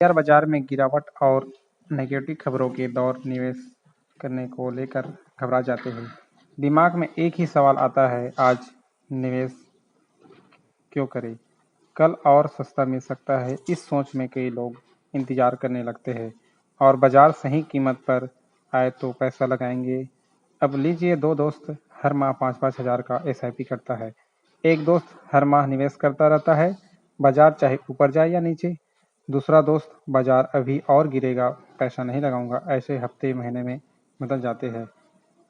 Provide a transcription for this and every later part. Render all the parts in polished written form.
Share बाजार में गिरावट और नेगेटिव खबरों के दौर निवेश करने को लेकर घबरा जाते हैं। दिमाग में एक ही सवाल आता है, आज निवेश क्यों करें? कल और सस्ता मिल सकता है। इस सोच में कई लोग इंतजार करने लगते हैं और बाजार सही कीमत पर आए तो पैसा लगाएंगे। अब लीजिए, दो दोस्त हर माह 5-5 हज़ार का एसआईपी करता है। एक दोस्त हर माह निवेश करता रहता है, बाजार चाहे ऊपर जाए या नीचे। दूसरा दोस्त बाजार अभी और गिरेगा, पैसा नहीं लगाऊंगा। ऐसे हफ्ते महीने में बदल जाते हैं,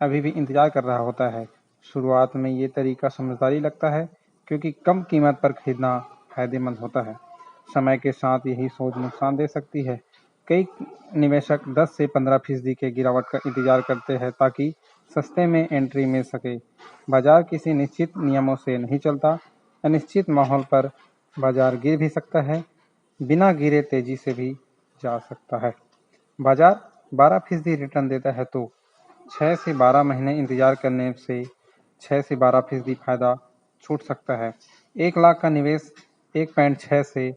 अभी भी इंतजार कर रहा होता है। शुरुआत में ये तरीका समझदारी लगता है क्योंकि कम कीमत पर खरीदना फायदेमंद होता है। समय के साथ यही सोच नुकसान दे सकती है। कई निवेशक 10 से 15% के गिरावट का इंतजार करते हैं ताकि सस्ते में एंट्री मिल सके। बाजार किसी निश्चित नियमों से नहीं चलता। अनिश्चित माहौल पर बाजार गिर भी सकता है, बिना गिरे तेजी से भी जा सकता है। बाजार 12% रिटर्न देता है तो 6 से 12 महीने इंतजार करने से 6 से 12% फायदा छूट सकता है। 1 लाख का निवेश 1.6 से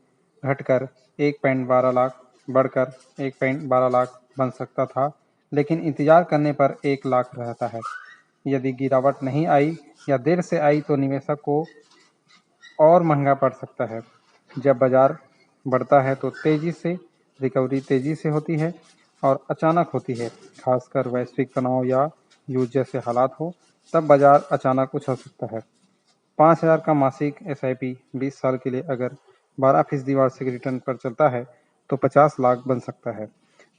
घटकर 1.12 लाख बढ़कर 1.12 लाख बन सकता था, लेकिन इंतजार करने पर 1 लाख रहता है। यदि गिरावट नहीं आई या देर से आई तो निवेशक को और महंगा पड़ सकता है। जब बाजार बढ़ता है तो रिकवरी तेजी से होती है और अचानक होती है, खासकर वैश्विक तनाव या युद्ध जैसे हालात हो, तब बाजार अचानक उछल सकता है। 5,000 का मासिक एसआईपी 20 साल के लिए अगर 12% वार्षिक रिटर्न पर चलता है तो 50 लाख बन सकता है।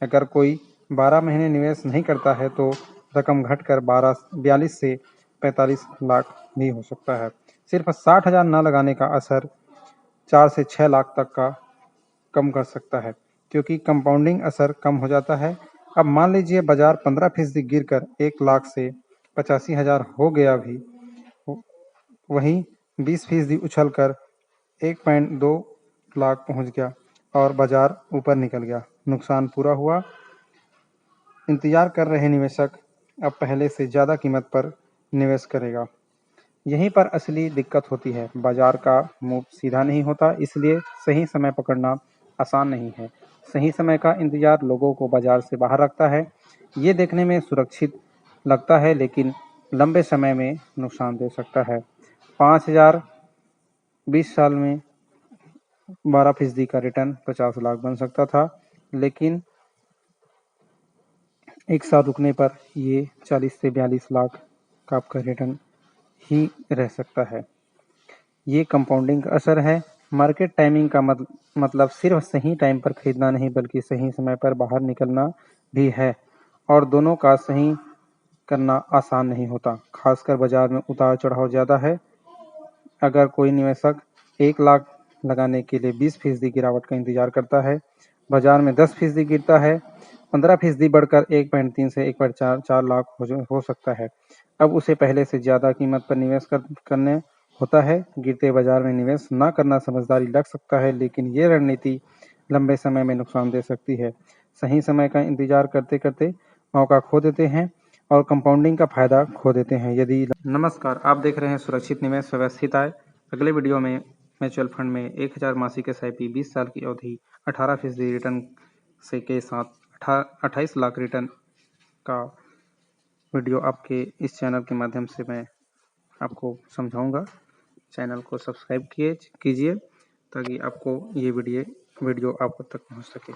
अगर कोई 12 महीने निवेश नहीं करता है तो रकम घटकर 42 से 45 लाख भी हो सकता है। सिर्फ 60,000 न लगाने का असर 4 से 6 लाख तक का कम कर सकता है, क्योंकि कंपाउंडिंग असर कम हो जाता है। अब मान लीजिए बाजार 15% गिर कर 1 लाख से 85,000 हो गया भी, वहीं 20% उछल कर 1.2 लाख पहुंच गया और बाजार ऊपर निकल गया। नुकसान पूरा हुआ। इंतजार कर रहे निवेशक अब पहले से ज़्यादा कीमत पर निवेश करेगा। यहीं पर असली दिक्कत होती है। बाजार का मूव सीधा नहीं होता, इसलिए सही समय पकड़ना आसान नहीं है। सही समय का इंतजार लोगों को बाजार से बाहर रखता है। ये देखने में सुरक्षित लगता है, लेकिन लंबे समय में नुकसान दे सकता है। 5,000 20 साल में 12% का रिटर्न 50 लाख बन सकता था, लेकिन एक साल रुकने पर ये 40 से 42 लाख का आपका रिटर्न ही रह सकता है। ये कंपाउंडिंग का असर है। मार्केट टाइमिंग का मतलब सिर्फ सही टाइम पर खरीदना नहीं, बल्कि सही समय पर बाहर निकलना भी है, और दोनों का सही करना आसान नहीं होता। खासकर बाजार में उतार चढ़ाव ज़्यादा है। अगर कोई निवेशक 1 लाख लगाने के लिए 20% गिरावट का इंतजार करता है, बाजार में 10% गिरता है, 15% बढ़कर 1.3 से 1.4 लाख हो सकता है। अब उसे पहले से ज़्यादा कीमत पर निवेश करने होता है। गिरते बाजार में निवेश न करना समझदारी लग सकता है, लेकिन ये रणनीति लंबे समय में नुकसान दे सकती है। सही समय का इंतजार करते करते मौका खो देते हैं और कंपाउंडिंग का फायदा खो देते हैं। यदि नमस्कार, आप देख रहे हैं सुरक्षित निवेश व्यवस्थित आय। अगले वीडियो में म्यूचुअल फंड में 1,000 मासिक एसआईपी 20 साल की अवधि 18% रिटर्न से के साथ 28 लाख रिटर्न का वीडियो आपके इस चैनल के माध्यम से मैं आपको समझाऊंगा। चैनल को सब्सक्राइब कीजिए ताकि आपको ये वीडियो आप तक पहुंच सके।